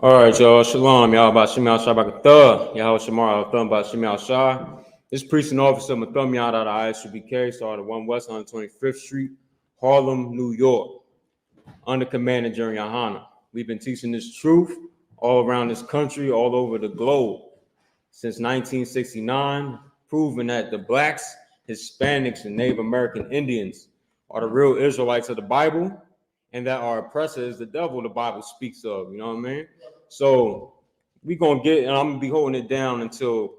All right, y'all. Shalom. Y'all about Shemal Shabakatah. Y'all Shamar Thumb about Shemal Shah. This priest and officer Mathum Yad out of ISUBK started 1 West 125th Street, Harlem, New York, under command of Jerry Yohana. We've been teaching this truth all around this country, all over the globe since 1969, proving that the blacks, Hispanics, and Native American Indians are the real Israelites of the Bible, and that our oppressor is the devil the Bible speaks of. You know what I mean? So we gonna get, and I'm gonna be holding it down until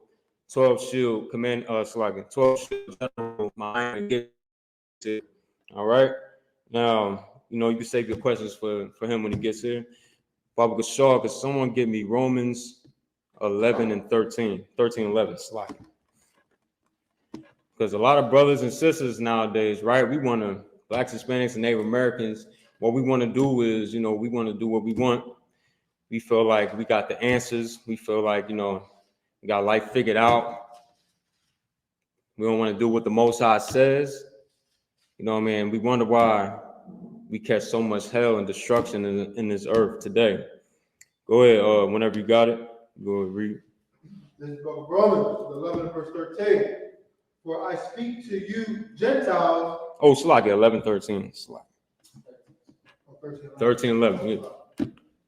12 Shield Command, 12 Shield General Miami gets it. All right. Now, you can save your questions for him when he gets here. Baba Gashar, could someone give me Romans 11 and 13, 13, 11, slide. Because a lot of brothers and sisters nowadays, right? We want to, blacks, Hispanics, and Native Americans, what we want to do is, we want to do what we want. We feel like we got the answers. We feel like, we got life figured out. We don't want to do what the Most High says. You know what I mean? We wonder why we catch so much hell and destruction in this earth today. Go ahead, whenever you got it, go ahead, read. This is book of Romans, 11 verse 13. For I speak to you Gentiles. Oh, Slack, 11, 13. Slack. 13, 11. Yeah.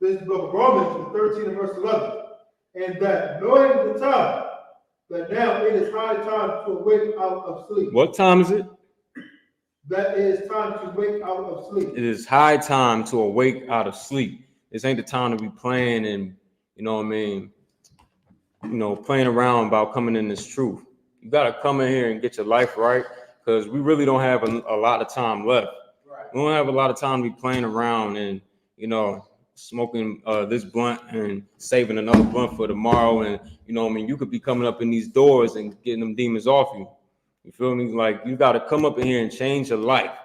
This is the book of Romans, 13 and verse 11. And that knowing the time, that now it is high time to awake out of sleep. What time is it? That it is time to wake out of sleep. It is high time to awake out of sleep. This ain't the time to be playing and, playing around about coming in this truth. You got to come in here and get your life right, because we really don't have a lot of time left. Right. We don't have a lot of time to be playing around and, smoking this blunt and saving another blunt for tomorrow. And, you could be coming up in these doors and getting them demons off you. You feel me? Like, you got to come up in here and change your life.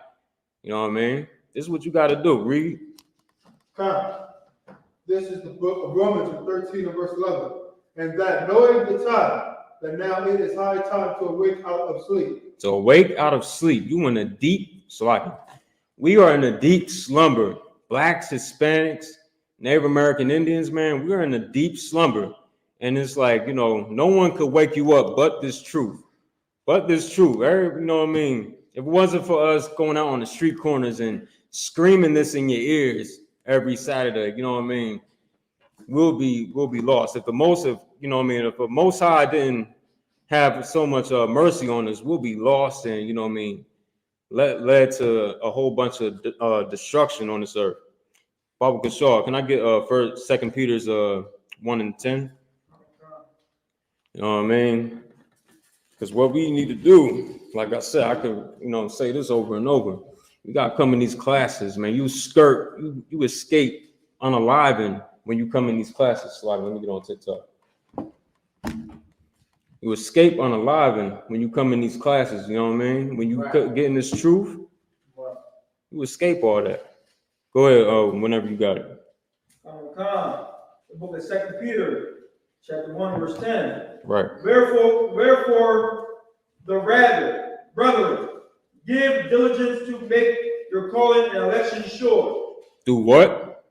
You know what I mean? This is what you got to do. Read. This is the book of Romans, 13 and verse 11. And that knowing the time, that now it is high time to awake out of sleep. To awake out of sleep. You in a deep slumber. We are in a deep slumber. Blacks, Hispanics, Native American Indians, man, we're in a deep slumber. And it's like, no one could wake you up but this truth. But this truth. You know what I mean? If it wasn't for us going out on the street corners and screaming this in your ears every Saturday, you know what I mean? We'll be lost. If the Most High didn't have so much mercy on us, we'll be lost and led to a whole bunch of destruction on this earth. Baba Kashar, can I get first 2 Peter's 1 and 10? You know what I mean? Because what we need to do, like I said, I could say this over and over. You gotta come in these classes, man. You escape unalivened when you come in these classes. Like, let me get on TikTok. You escape unalivened when you come in these classes. You know what I mean? When you get in this truth, you escape all that. Go ahead, whenever you got it. The book of 2 Peter, chapter 1, verse 10. Right. Wherefore, the rather, brethren, give diligence to make your calling and election sure. Do what?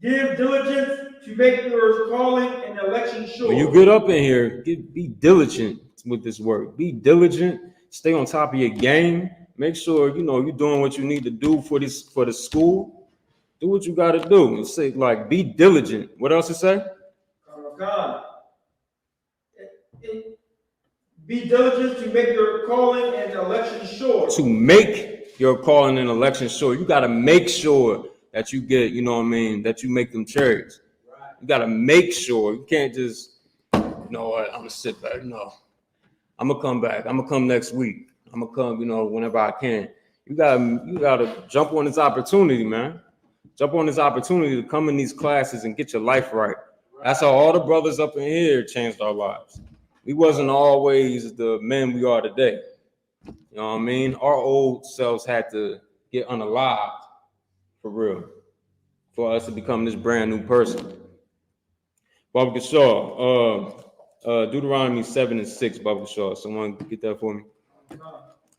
Give diligence to make your calling and election sure. When you get up in here, be diligent with this work. Be diligent. Stay on top of your game. Make sure you're doing what you need to do for the school. Do what you got to do. And say, like, be diligent. What else it say? Be diligent to make your calling and election sure. To make your calling and election sure. You got to make sure that you get, that you make them cherries. Right. You got to make sure. You can't just, I'm going to sit back. No, I'm going to come back. I'm going to come next week. I'm going to come, whenever I can. You got to jump on this opportunity, man. Jump on this opportunity to come in these classes and get your life right. That's how all the brothers up in here changed our lives. We wasn't always the men we are today. You know what I mean? Our old selves had to get unalived, for real, for us to become this brand new person. Baba Kashar, Deuteronomy 7 and 6, Baba Kashar. Someone get that for me?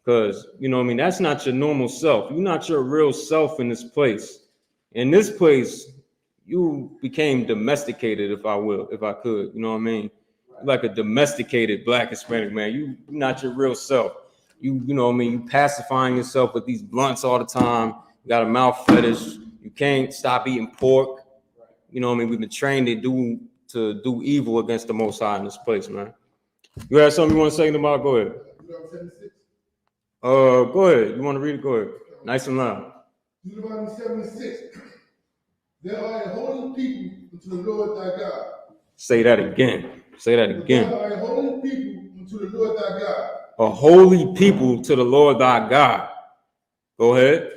Because, that's not your normal self. You're not your real self in this place. In this place, you became domesticated, if I could, you know what I mean? Like a domesticated Black Hispanic man. You're not your real self. You know what I mean? You pacifying yourself with these blunts all the time. You got a mouth fetish. You can't stop eating pork. You know what I mean? We've been trained to do evil against the Most High in this place, man. You have something you want to say about? Go ahead. Go ahead. You want to read it? Go ahead. Nice and loud. Deuteronomy 7:6. There are a holy people unto the Lord thy God. Say that again. Say that again. There are a holy people unto the Lord thy God. A holy people to the Lord thy God. Go ahead.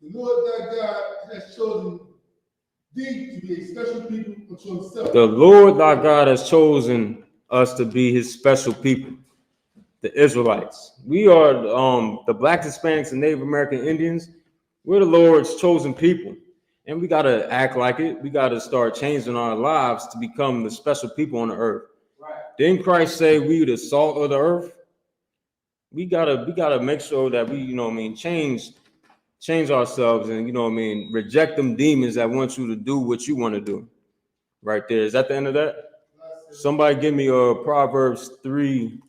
The Lord thy God has chosen thee to be a special people unto himself. The Lord thy God has chosen us to be his special people, the Israelites. We are the Black Hispanics and Native American Indians. We're the Lord's chosen people. And we got to act like it. We got to start changing our lives to become the special people on the earth. Right. Didn't Christ say we the salt of the earth? We gotta make sure that we, you know what I mean, change ourselves and, you know what I mean, reject them demons that want you to do what you want to do. Right there. Is that the end of that? Somebody give me Proverbs 3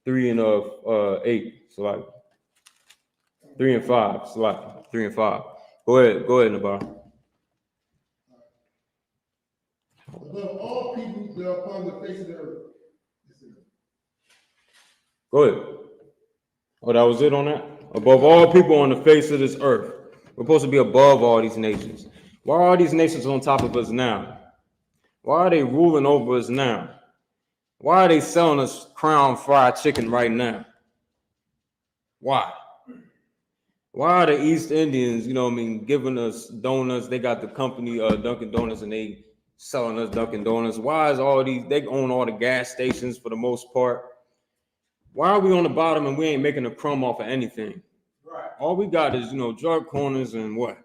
and 8. So like 3 and 5. So like 3 and 5. Go ahead, Nabar. Above all people that are upon the face of the earth. Go ahead. Oh, that was it on that? Above all people on the face of this earth. We're supposed to be above all these nations. Why are these nations on top of us now? Why are they ruling over us now? Why are they selling us Crown Fried Chicken right now? Why? Why are the East Indians, you know what I mean, giving us donuts? They got the company Dunkin' Donuts and they selling us Dunkin' Donuts. Why is all these, they own all the gas stations for the most part. Why are we on the bottom and we ain't making a crumb off of anything? Right. All we got is, you know, drug corners and what?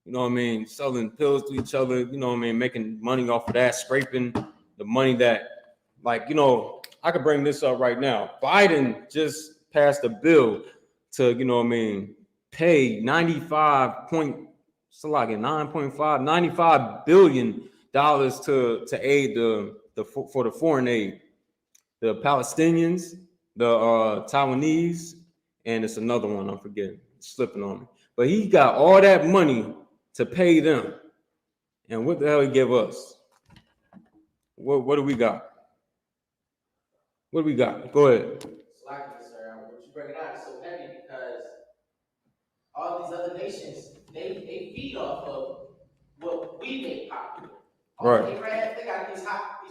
You know what I mean? Selling pills to each other, you know what I mean? Making money off of that, scraping the money that, like, you know, I could bring this up right now. Biden just passed a bill to, you know what I mean, pay $95 billion to aid for the foreign aid. The Palestinians, the Taiwanese, and it's another one I'm forgetting. It's slipping on me. But he got all that money to pay them. And what the hell he give us? What do we got? What do we got? Go ahead. Slacking, sir. What you bring it out is so heavy because all these other nations, they feed off of what we make popular. Right. They got these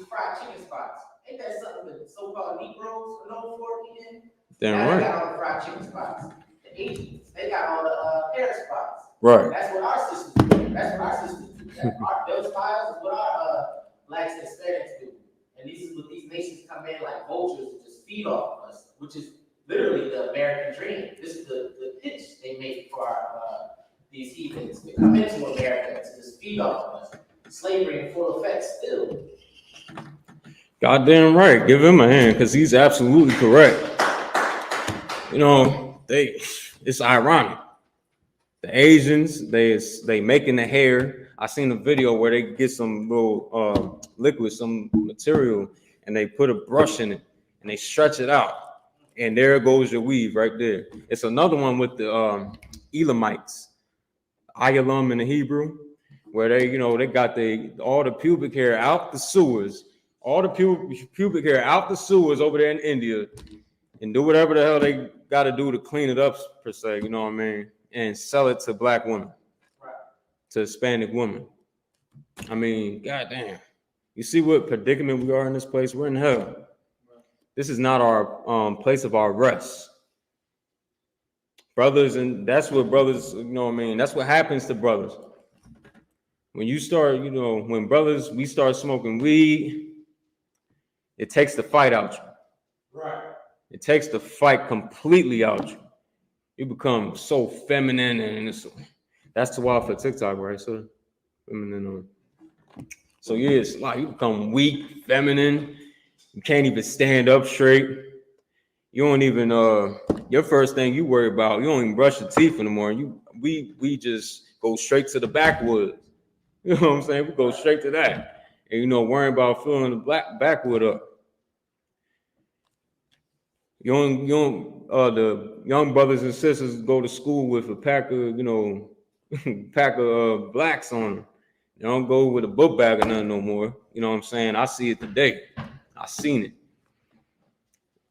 fried chicken spots. Ain't that something that so-called Negroes are known for eating? Damn now right. They got all the fried chicken spots. The Asians, they got all the hair spots. Right. That's what our systems do. Those styles is what our Blacks and Hispanics do. And these is what these nations come in like vultures to just feed off of us, which is literally the American dream. This is the pitch they make for these heathens to come into America to just feed off of us. Slavery in full effect still. Goddamn right. Give him a hand because he's absolutely correct. You know, it's ironic. The Asians, they making the hair. I seen a video where they get some little liquid, some material, and they put a brush in it and they stretch it out. And there goes your weave right there. It's another one with the Elamites, Ayalam in the Hebrew, where they got all the pubic hair out the sewers, all the pubic hair out the sewers over there in India, and do whatever the hell they got to do to clean it up, per se, you know what I mean, and sell it to Black women, to Hispanic women. I mean, goddamn. You see what predicament we are in this place? We're in hell. This is not our place of our rest. Brothers, and that's what brothers, you know what I mean? That's what happens to brothers. When you start, when brothers, we start smoking weed, it takes the fight out you. Right. It takes the fight completely out you. You become so feminine, and that's the wild for TikTok, right? So feminine. So yeah, it's like you become weak, feminine. You can't even stand up straight. You don't even your first thing you worry about, you don't even brush your teeth anymore. We just go straight to the backwoods. You know what I'm saying? We go straight to that. And, you know, worrying about filling the black backwood up. The young brothers and sisters go to school with a pack of, you know, pack of blacks on them. They don't go with a book bag or nothing no more. You know what I'm saying? I see it today. I seen it.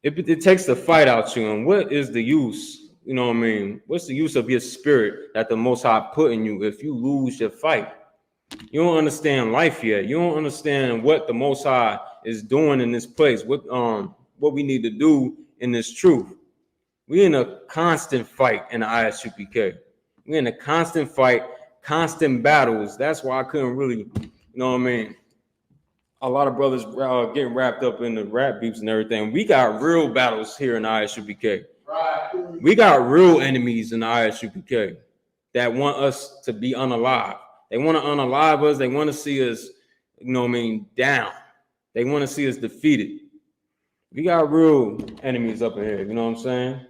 It takes the fight out you. And what is the use? You know what I mean? What's the use of your spirit that the Most High put in you if you lose your fight? You don't understand life yet. You don't understand what the Most High is doing in this place. What we need to do in this truth. We're in a constant fight in the ISUPK. We're in a constant fight, constant battles. That's why I couldn't really, you know what I mean? A lot of brothers getting wrapped up in the rap beefs and everything. We got real battles here in the ISUPK. Right. We got real enemies in the ISUPK that want us to be unalive. They want to unalive us. They want to see us, you know what I mean, down. They want to see us defeated. We got real enemies up in here, you know what I'm saying?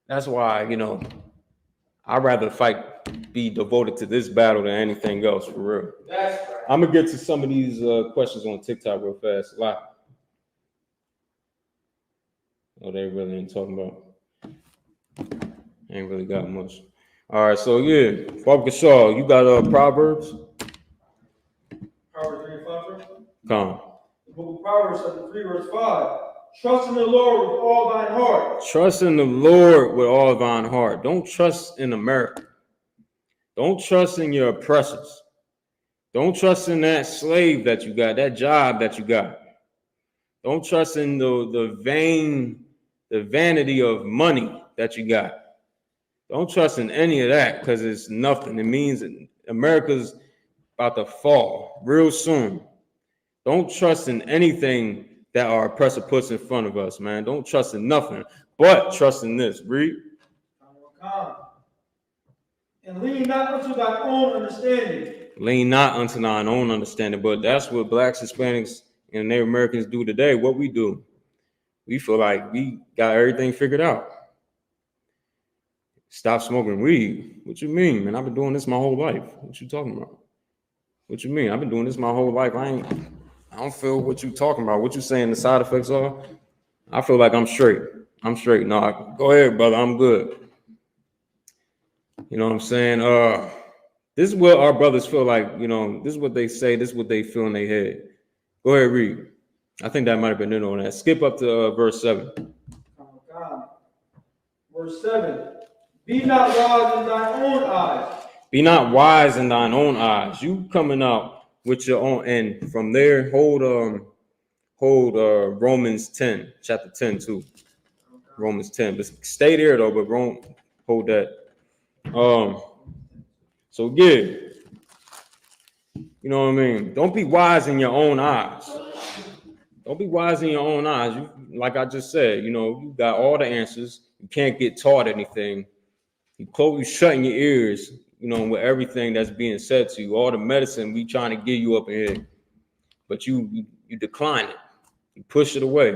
That's why, you know, I'd rather be devoted to this battle than anything else, for real. That's right. I'm going to get to some of these questions on TikTok real fast. A lot. Oh, they really ain't talking about. Ain't really got much. All right, so yeah, Barbara Shaw, you got Proverbs? Proverbs 3 and 5, sir? Come. The book of Proverbs, chapter 3, verse 5. Trust in the Lord with all thine heart. Trust in the Lord with all thine heart. Don't trust in America. Don't trust in your oppressors. Don't trust in that slave that you got, that job that you got. Don't trust in the vanity of money that you got. Don't trust in any of that because it's nothing. It means America's about to fall real soon. Don't trust in anything that our oppressor puts in front of us, man. Don't trust in nothing, but trust in this. Read. And lean not unto thy own understanding. Lean not unto thine own understanding, but that's what blacks, Hispanics, and Native Americans do today. What we do, we feel like we got everything figured out. Stop smoking weed. What you mean, man? I've been doing this my whole life. What you talking about? What you mean? I've been doing this my whole life. I don't feel what you talking about. What you saying the side effects are? I feel like I'm straight. I'm straight. No, go ahead, brother. I'm good. You know what I'm saying? This is what our brothers feel like, you know, this is what they say, this is what they feel in their head. Go ahead, read. I think that might have been it on that. Skip up to verse 7. Verse 7. Be not wise in thine own eyes. Be not wise in thine own eyes. You coming out with your own, and from there, hold Romans 10, chapter 10 too. Romans 10. But stay there though, but hold that. So yeah, you know what I mean? Don't be wise in your own eyes. Don't be wise in your own eyes. You, like I just said, you know, you got all the answers. You can't get taught anything. You shutting your ears, you know, with everything that's being said to you, all the medicine we trying to give you up in here, but you decline it. You push it away.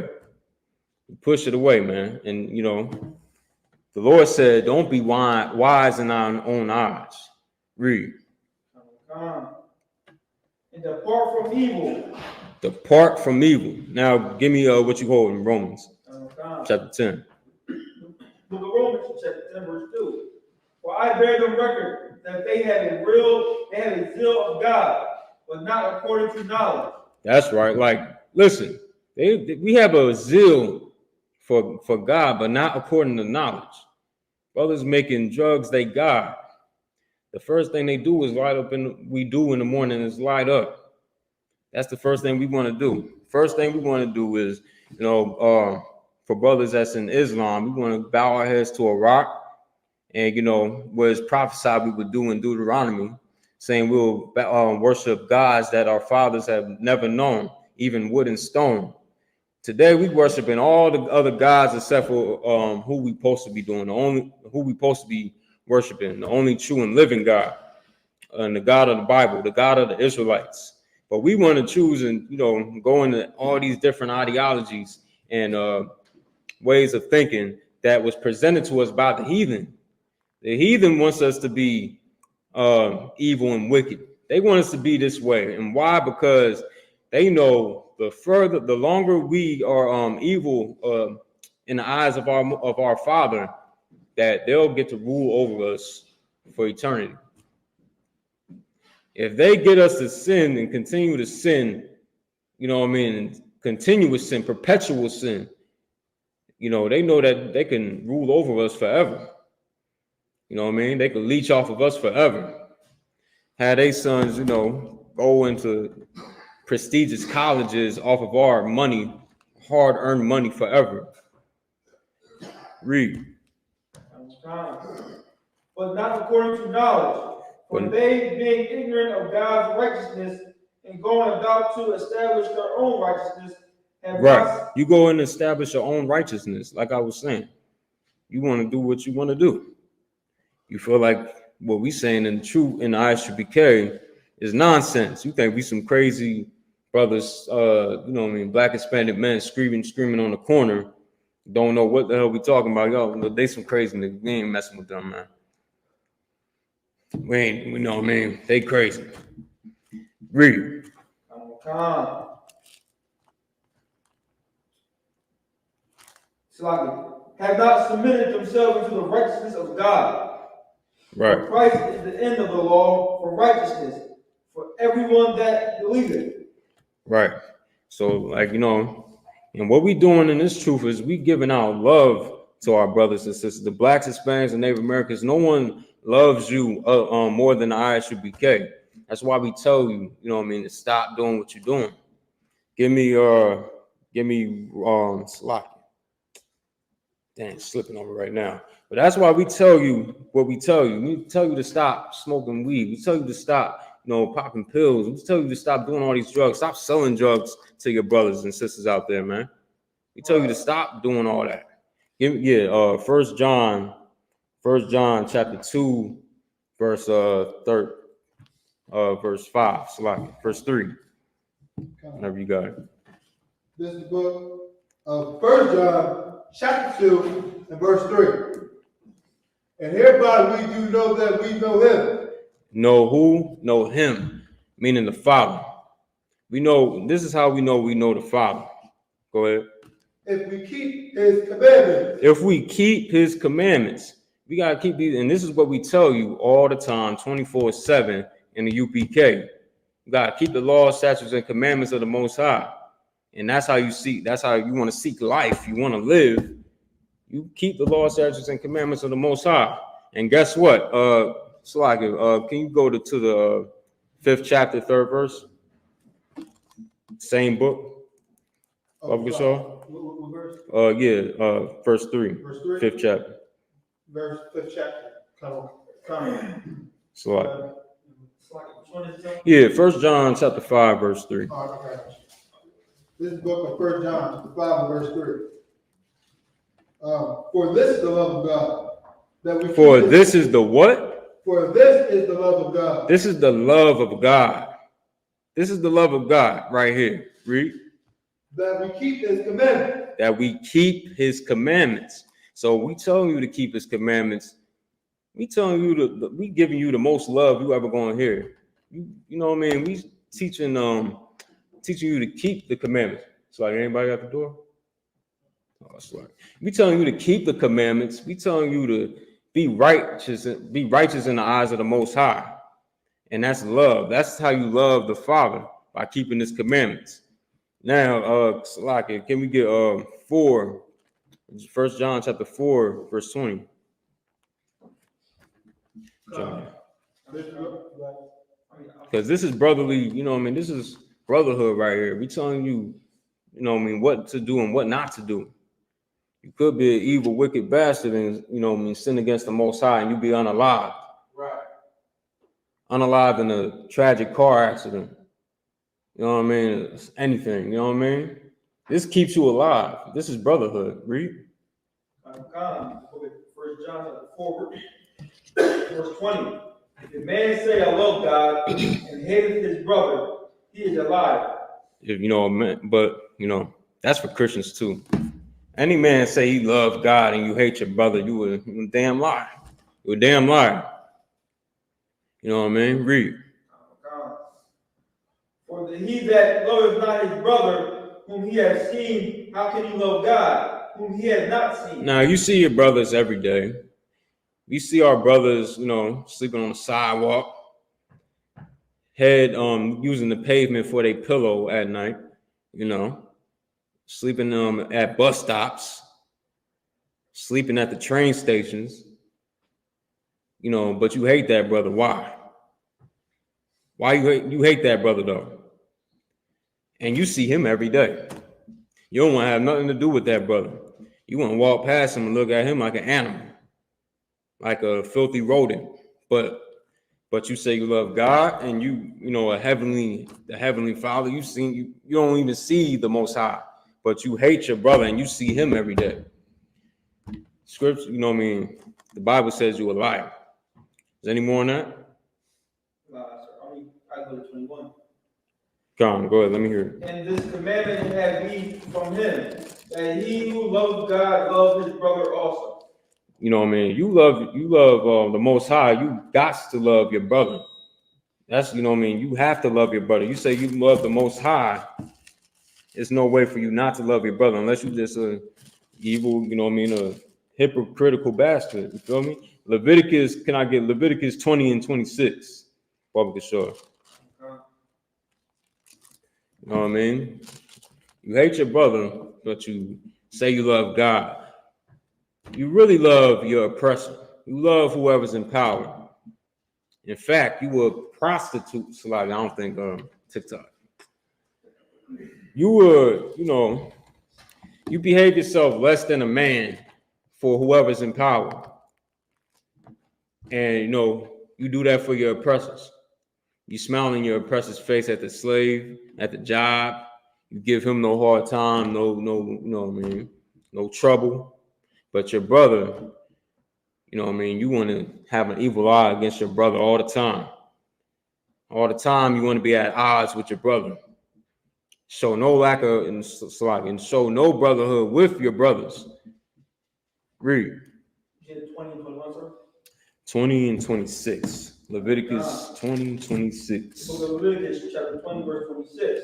You push it away, man. And you know, the Lord said, "Don't be wise in our own eyes." Read. And depart from evil. Depart from evil. Now, give me what you hold in Romans, chapter 10. Book of Romans, chapter 10, verse 2. For I bear them record that they have a zeal of God, but not according to knowledge. That's right. Like, listen, we have a zeal for God, but not according to knowledge. Brothers making drugs they God. The first thing they do is light up, we do in the morning is light up. That's the first thing we want to do. First thing we want to do is, you know, for brothers that's in Islam, we want to bow our heads to a rock. And, you know, what is prophesied we would do in Deuteronomy, saying we'll worship gods that our fathers have never known, even wood and stone. Today, we worshiping all the other gods except for who we supposed to be doing, who we supposed to be worshiping, the only true and living God, and the God of the Bible, the God of the Israelites. But we want to choose and, you know, go into all these different ideologies and ways of thinking that was presented to us by the heathen. The heathen wants us to be evil and wicked. They want us to be this way. And why? Because they know the longer we are evil in the eyes of our Father, that they'll get to rule over us for eternity. If they get us to sin and continue to sin, you know what I mean, and continuous sin, perpetual sin, you know, they know that they can rule over us forever. You know what I mean? They could leech off of us forever. Had they sons, you know, go into prestigious colleges off of our money, hard-earned money forever. Read. But not according to knowledge. For they, being ignorant of God's righteousness and going about to establish their own righteousness, have Right. You go and establish your own righteousness, like I was saying. You want to do what you want to do. You feel like what we saying in the truth in the ISUPK is nonsense. You think we some crazy brothers, you know what I mean, Black Hispanic men screaming on the corner, don't know what the hell we talking about. Yo, they some crazy niggas. We ain't messing with them, man. We know what I mean. They crazy. Read. Have not submitted themselves to the righteousness of God. Right. For Christ is the end of the law for righteousness for everyone that believeth. Right. So, like, you know, and what we doing in this truth is we giving out love to our brothers and sisters, the Blacks, Hispanics, and Native Americans. No one loves you more than the ISUPK. That's why we tell you, you know what I mean, to stop doing what you're doing. Give me Slocky. Dang, slipping on me right now. But that's why we tell you what we tell you. We tell you to stop smoking weed. We tell you to stop, you know, popping pills. We tell you to stop doing all these drugs. Stop selling drugs to your brothers and sisters out there, man. We tell you to stop doing all that. First John chapter 2, verse 5, verse 3. Whenever you got it. This is the book of 1 John chapter 2 and verse 3. And hereby we do know that we know him. Know who? Know him, meaning the Father. We know, this is how we know the Father. Go ahead. If we keep his commandments. If we keep his commandments. We got to keep these, and this is what we tell you all the time, 24/7 in the UPK. You got to keep the laws, statutes, and commandments of the Most High. And that's how you seek, that's how you want to seek life. You want to live. You keep the laws, statutes, and commandments of the Most High. And guess what? Slocky, can you go to the 5th chapter, 3rd verse? Same book. What verse? Verse 3. Verse 3. 5th chapter. Verse 5th chapter. Come. Slocky. Yeah, 1 John chapter 5, verse 3. Okay. This is the book of 1 John chapter 5, verse 3. For this is the love of God. This is the what? For this is the love of God. This is the love of God. This is the love of God right here. Read. That we keep his commandments. That we keep his commandments. So we telling you to keep his commandments. We telling you we giving you the most love you ever gonna hear. You know what I mean? We teaching you to keep the commandments. So like, anybody at the door? Oh, that's right. We telling you to keep the commandments. We telling you to be righteous in the eyes of the Most High. And that's love. That's how you love the Father, by keeping his commandments. Now, Slocky, can we get 4? 1 John chapter 4, verse 20. Because this is brotherly, you know what I mean? This is brotherhood right here. We telling you, you know what I mean, what to do and what not to do. You could be an evil, wicked bastard and, you know what I mean, sin against the Most High and you be unalived. Right. Unalived in a tragic car accident. You know what I mean? Anything, you know what I mean? This keeps you alive. This is brotherhood. Read. 1 John chapter 4, verse 20. If a man say, I love God, and hateth his brother, he is a liar. If you know, but you know, that's for Christians too. Any man say he loves God and you hate your brother, you a damn liar. You a damn liar. You know what I mean? Read. For he that loveth not his brother, whom he has seen, how can he love God, whom he has not seen? Now you see your brothers every day. We see our brothers, sleeping on the sidewalk, head using the pavement for their pillow at night, sleeping at bus stops, sleeping at the train stations, but you hate that brother. Why? Why you hate that brother though? And you see him every day. You don't want to have nothing to do with that brother. You want to walk past him and look at him like an animal, like a filthy rodent. But you say you love God and the heavenly Father. You don't even see the Most High, but you hate your brother and you see him every day. Scripture, the Bible says you're a liar. Is there any more on that? I go to 21. Come on, go ahead. Let me hear it. And this commandment have we from him, that he who loves God loves his brother also. You love the Most High. You got to love your brother. That's you have to love your brother. You say you love the Most High. There's no way for you not to love your brother unless you just a evil, a hypocritical bastard. You feel me? Can I get Leviticus 20 and 26? Probably sure. You know what I mean? You hate your brother, but you say you love God. You really love your oppressor. You love whoever's in power. In fact, you were prostitute, I don't think TikTok. You were, you behave yourself less than a man for whoever's in power. And you do that for your oppressors. You smile in your oppressor's face at the slave, at the job. You give him no hard time, no trouble. But your brother, you want to have an evil eye against your brother all the time. All the time you want to be at odds with your brother. Show no lack of, and show no brotherhood with your brothers. Read. 20 and 21, sir? 20 and 26. Leviticus 20 and 26. The book of Leviticus, chapter 20, verse 26.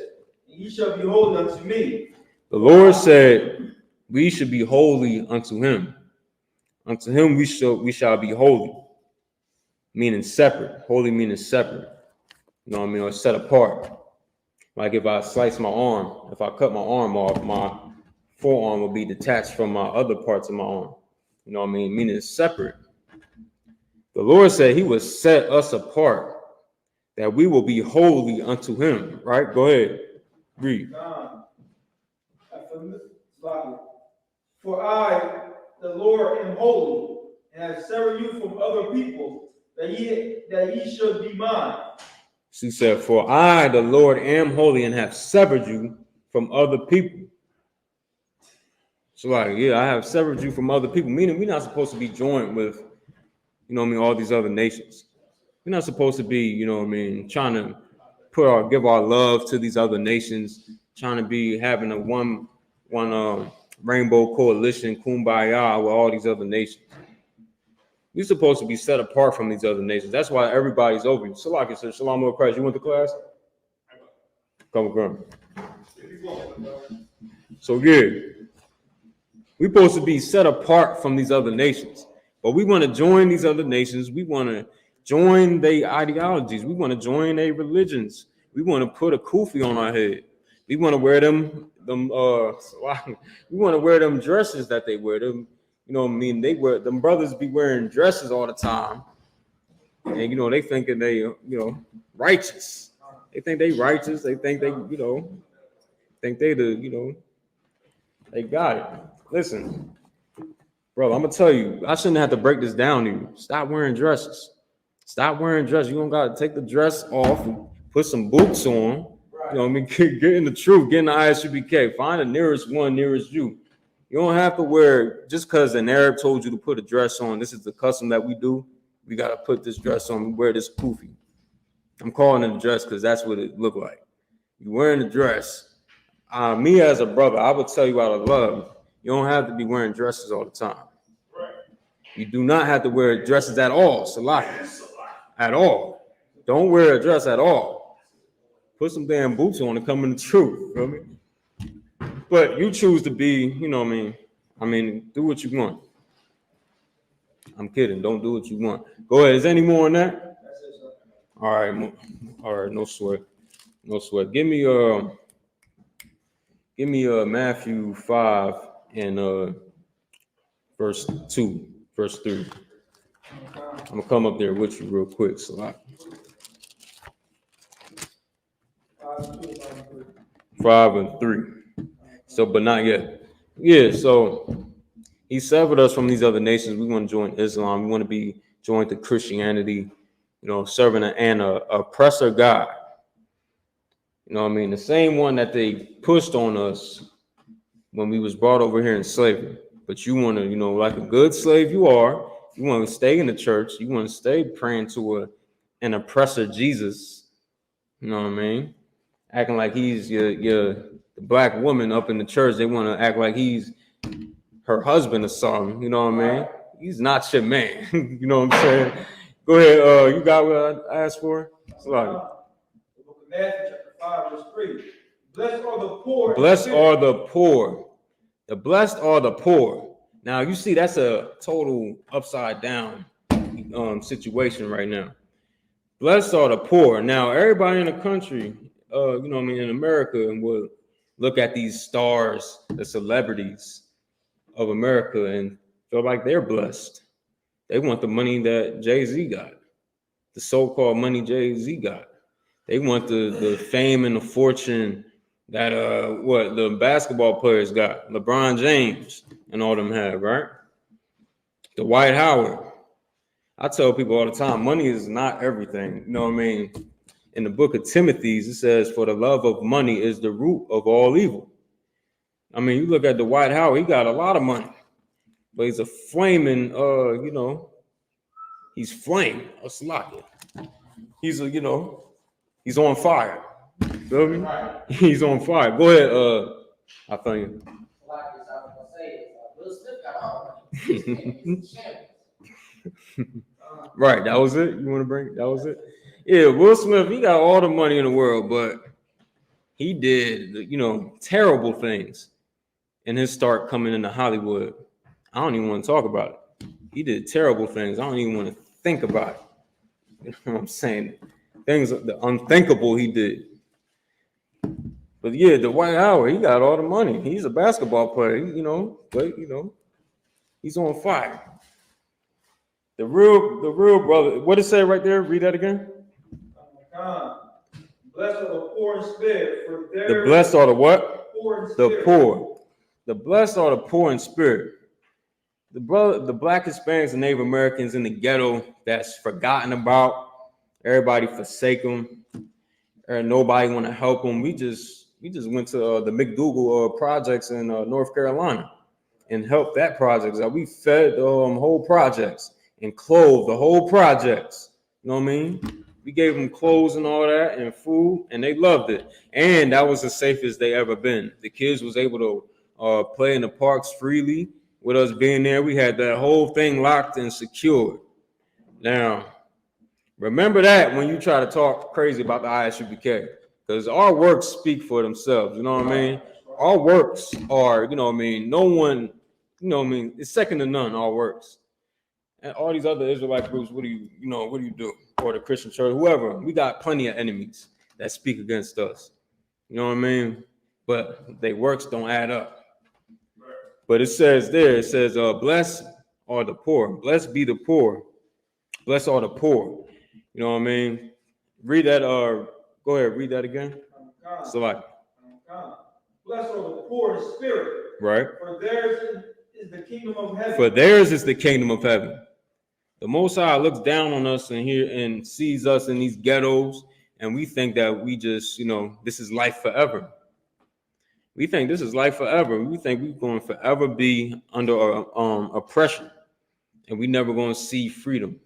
And ye shall be holy unto me. The Lord said, we should be holy unto him. Unto him we shall be holy. Meaning separate. Holy meaning separate. Or set apart. Like if I slice my arm, if I cut my arm off, my forearm will be detached from my other parts of my arm. Meaning it's separate. The Lord said he would set us apart, that we will be holy unto him. Right? Go ahead. Read. For I, the Lord, am holy, and have severed you from other people, that ye should be mine. She said, for I, the Lord, am holy, and have severed you from other people. So I have severed you from other people, meaning we're not supposed to be joined with, all these other nations. We're not supposed to be, trying to give our love to these other nations, trying to be having a one rainbow coalition, kumbaya with all these other nations. We're supposed to be set apart from these other nations. That's why everybody's over you. Salaki said, Shalom Lord Christ. You went to class? Come on. So we're supposed to be set apart from these other nations. But we want to join these other nations. We want to join their ideologies. We want to join their religions. We want to put a kufi on our head. We want to wear them dresses that they wear. Them brothers be wearing dresses all the time. And they thinking they righteous. They think they righteous. They think they, they got it. Listen, bro, I'm gonna tell you, I shouldn't have to break this down to you. Stop wearing dresses. Stop wearing dresses. You don't gotta take the dress off and put some boots on. Get in the truth, get in the ISUBK. Find the nearest one nearest you. You don't have to wear, just because an Arab told you to put a dress on, this is the custom that we do. We got to put this dress on, wear this kufi. I'm calling it a dress because that's what it looked like. You're wearing a dress. Me as a brother, I would tell you out of love, you don't have to be wearing dresses all the time. You do not have to wear dresses at all, Salaki. At all. Don't wear a dress at all. put some damn boots on and come in the truth. Feel me? But you choose to be, you know what I mean, do what you want. I'm kidding. Don't do what you want. Go ahead. Is there any more on that? That's it, sir. All right. No sweat. Give me Matthew 5 and verse 2, verse 3. I'm gonna come up there with you real quick. So 5 and 3. So, but not yet. Yeah. So he severed us from these other nations. We want to join Islam. We want to be joined to Christianity. You know, serving an oppressor God. You know what I mean? The same one that they pushed on us when we was brought over here in slavery. But you want to, you know, like a good slave you are, you want to stay in the church. You want to stay praying to an oppressor Jesus. You know what I mean? Acting like he's the black woman up in the church. They want to act like he's her husband or something. You know what I mean? He's not your man. You know what I'm saying? Go ahead. You got what I asked for? The book of Matthew, chapter 5, verse 3. Blessed are the poor. Blessed are the poor. The blessed are the poor. Now you see that's a total upside down situation right now. Blessed are the poor. Now everybody in the country, you know what I mean, in America, will look at these stars, the celebrities of America, and feel like they're blessed. They want the money that Jay-Z got, the so-called money Jay-Z got. They want the fame and the fortune that what the basketball players got, LeBron James and all them have, right? The Dwight Howard. I tell people all the time, money is not everything. You know what I mean? In the book of Timothy, it says, for the love of money is the root of all evil. I mean, you look at the Dwight Howard, he got a lot of money, but he's a flaming, you know, he's flame, a slocket. He's a, you know, he's on fire. Feel me? He's on fire. Go ahead, I think. Like this, I was gonna say, Will Smith got all the money. Right, that was it. You want to bring? That was it. Yeah, Will Smith, he got all the money in the world, but he did, you know, terrible things in his start coming into Hollywood. I don't even want to talk about it. He did terrible things. I don't even want to think about it. You know what I'm saying? Things, the unthinkable he did. But yeah, the Dwight Howard, he got all the money. He's a basketball player, you know, but you know, he's on fire. The real brother. What did it say right there? Read that again. Blessed are the poor in spirit, for The blessed are the what? poor in The spirit. poor. The blessed are the poor in spirit. The black Hispanics and Native Americans in the ghetto that's forgotten about. Everybody forsake them. And nobody want to help them. We just went to the McDougal projects in North Carolina and helped that project. We fed whole projects and clothed the whole projects. You know what I mean? We gave them clothes and all that and food, and they loved it. And that was the safest they ever been. The kids was able to play in the parks freely with us being there. We had that whole thing locked and secured. Now, remember that when you try to talk crazy about the ISUPK, because our works speak for themselves. You know what I mean? Our works are, you know what I mean? No one, you know what I mean? It's second to none, our works. And all these other Israelite groups, what do you do? Or the Christian church, whoever, we got plenty of enemies that speak against us. You know what I mean? But their works don't add up. But it says there, blessed are the poor. Blessed be the poor. Blessed are the poor. You know what I mean? Read that, go ahead, read that again. So like, blessed are the poor in spirit, right? For theirs is the kingdom of heaven. For theirs is the kingdom of heaven. The Most High looks down on us and here and sees us in these ghettos, and we think that we just, you know, this is life forever. We think this is life forever. We think we're going to forever be under oppression, and we never going to see freedom.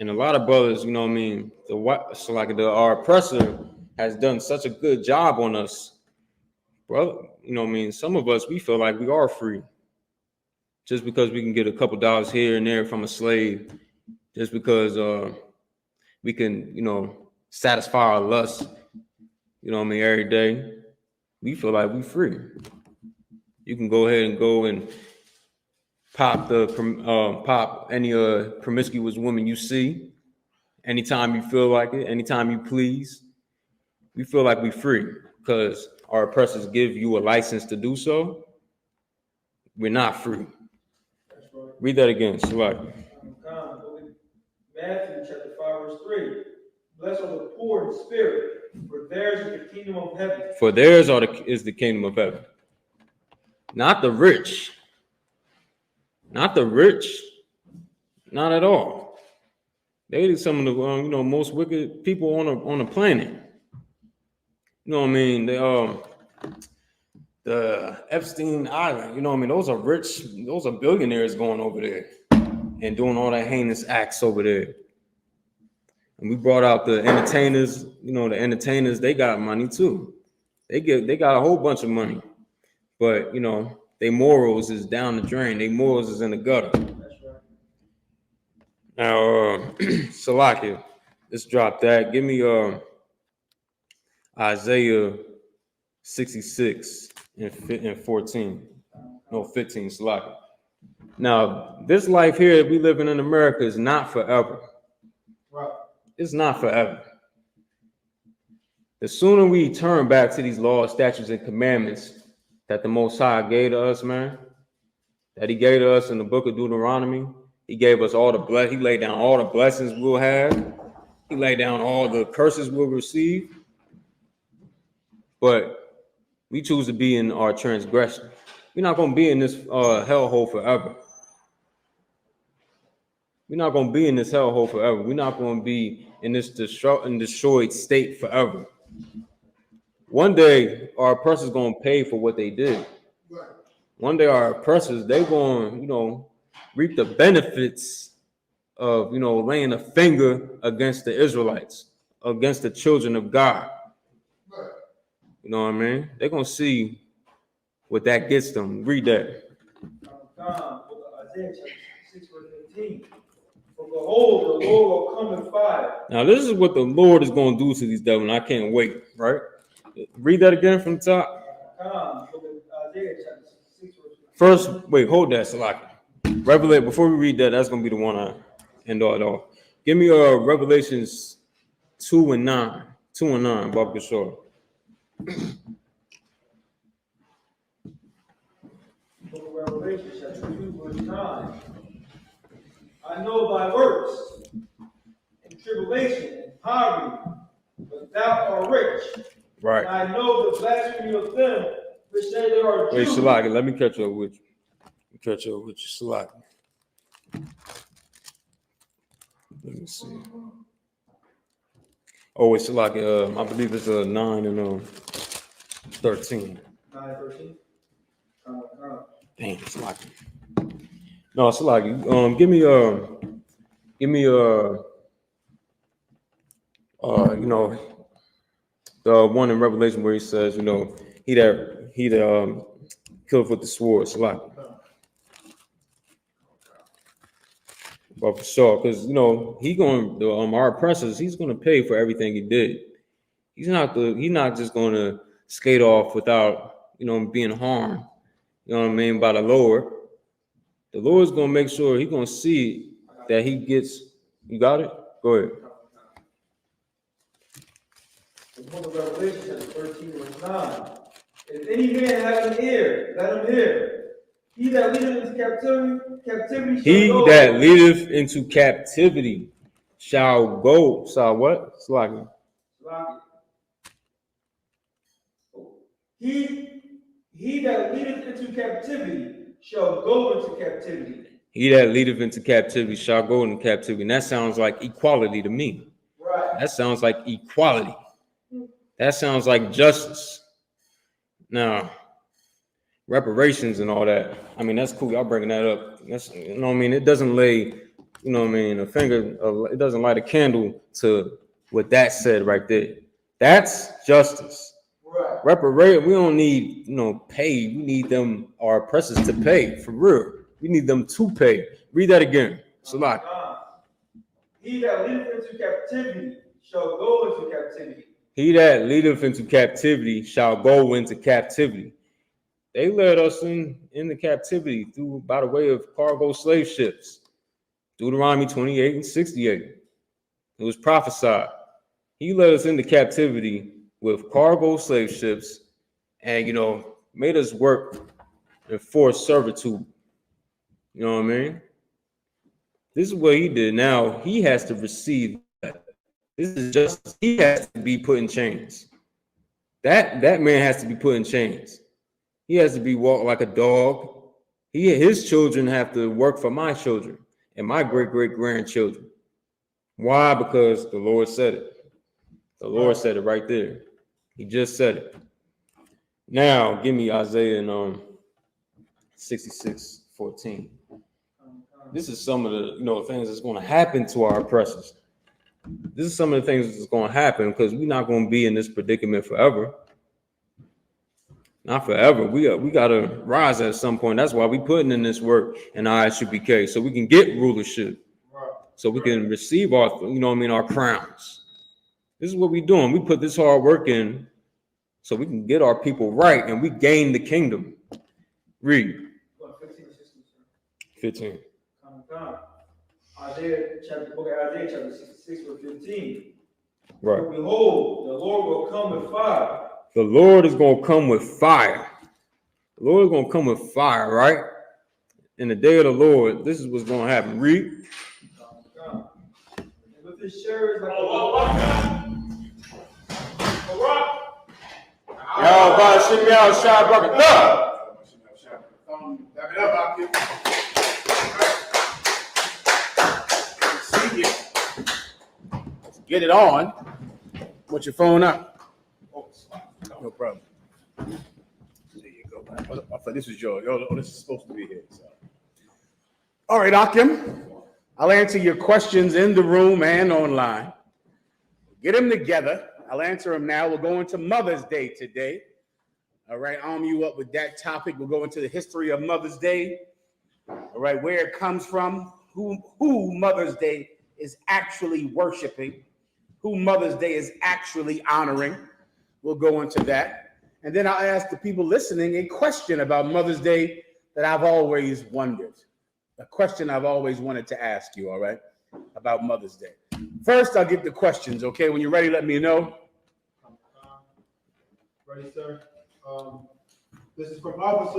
And a lot of brothers, you know what I mean, our oppressor has done such a good job on us, brother. You know what I mean? Some of us, we feel like we are free. Just because we can get a couple dollars here and there from a slave, just because we can, you know, satisfy our lust, you know what I mean, every day, we feel like we free. You can go ahead and go and pop any promiscuous woman you see, anytime you feel like it, anytime you please. We feel like we free because our oppressors give you a license to do so. We're not free. That's right. Read that again, Salaki. Matthew chapter 5, verse 3. Blessed are the poor in spirit, for theirs is the kingdom of heaven. For theirs is the kingdom of heaven. Not the rich. Not the rich. Not at all. They are some of the most wicked people on the planet. You know what I mean? The Epstein Island. You know what I mean? Those are rich. Those are billionaires going over there and doing all that heinous acts over there. And we brought out the entertainers. You know, the entertainers, they got money too. They got a whole bunch of money, but you know, their morals is down the drain. Their morals is in the gutter. That's right. Now, Salakia, let's drop that. Give me Isaiah 66 and 14. No, 15, Salakia. Now, this life here we living in America is not forever. Right. It's not forever. The sooner we turn back to these laws, statutes, and commandments that the Most High gave to us, man, that He gave to us in the book of Deuteronomy, He gave us all the He laid down all the blessings we'll have. He laid down all the curses we'll receive. But we choose to be in our transgression. We're not going to be in this hellhole forever. We're not going to be in this hellhole forever. We're not going to be in this destroyed state forever. One day, our oppressors going to pay for what they did. Right. One day, our oppressors, they going to, reap the benefits of, laying a finger against the Israelites, against the children of God. Right. You know what I mean? They're going to see what that gets them. Read that. Isaiah chapter 6, verse 15. For behold, the Lord will come in fire. Now, this is what the Lord is going to do to these devils, and I can't wait, right? Read that again from the top. Isaiah chapter 6, verse 15. First, wait, hold that, Salaki. Revelation, before we read that, that's going to be the one I end all it off. Give me Revelations 2 and 9. 2 and 9, Bob Kishore. Book of Revelation chapter 2, verse 9. I know thy works, and tribulation, and poverty, but thou art rich. Right. And I know the blasphemy of them which say they are Wait, Jews. Salaki, let me catch up with you. Salaki. Let me see. Oh, wait, Salaki, I believe it's 9 and 13. 9:13. Damn, Salaki. No, Salaki, give me the one in Revelation where he says, he that killed with the sword, Salaki. But for sure, because he going our oppressors, he's gonna pay for everything he did. He's not just gonna skate off without being harmed. You know what I mean, by the Lord. The Lord's gonna make sure he's gonna see that he gets. You got it? Go ahead. The book of Revelation chapter 13, verse 9. If any man have an ear, let him hear. He that leadeth into captivity shall He go. that leadeth into captivity shall go. So what? Slacking. He that leadeth into captivity shall go into captivity. He that leadeth into captivity shall go into captivity. And that sounds like equality to me. Right. That sounds like equality. That sounds like justice. Now, reparations and all that. I mean, that's cool. Y'all bringing that up. That's, it doesn't lay, a finger, it doesn't light a candle to what that said right there. That's justice. Right. Reparate, we don't need, pay. We need them, our oppressors, to pay, for real. We need them to pay. Read that again. Salat. He that leadeth into captivity shall go into captivity. He that leadeth into captivity shall go into captivity. They led us into captivity through by the way of cargo slave ships. Deuteronomy 28 and 68. It was prophesied. He led us into captivity with cargo slave ships and, made us work in forced servitude. You know what I mean? This is what he did. Now he has to receive that. This is justice. He has to be put in chains. That man has to be put in chains. He has to be walked like a dog. His children have to work for my children and my great-great-grandchildren. Why? Because the Lord said it. The Lord said it right there. He just said it. Now, give me Isaiah 66:14. This is some of the things that's going to happen to our oppressors. This is some of the things that's going to happen because we're not going to be in this predicament forever. Not forever. We got to rise at some point. That's why we putting in this work in ISUPK so we can get rulership, so we can receive our, our crowns. This is what we're doing. We put this hard work in so we can get our people right and we gain the kingdom. Read. 15. Isaiah chapter 66 verse 15. Right. For behold, the Lord will come with fire. The Lord is going to come with fire. The Lord is going to come with fire, right? In the day of the Lord, this is what's going to happen. Read. And with his chariots like Y'all about to ship me out, shot bucket. Wrap it up, Akim. Let's get it on. Put your phone up. No problem. There you go. I thought this was yours. Oh, this is supposed to be here. So. All right, Akim. I'll answer your questions in the room and online. Get them together. I'll answer them now. We'll go into Mother's Day today. All right, arm you up with that topic. We'll go into the history of Mother's Day. All right, where it comes from, who Mother's Day is actually worshiping, who Mother's Day is actually honoring. We'll go into that. And then I'll ask the people listening a question about Mother's Day that I've always wondered. A question I've always wanted to ask you, all right, about Mother's Day. First, I'll get the questions, okay? When you're ready, let me know. Ready, sir? This is from Officer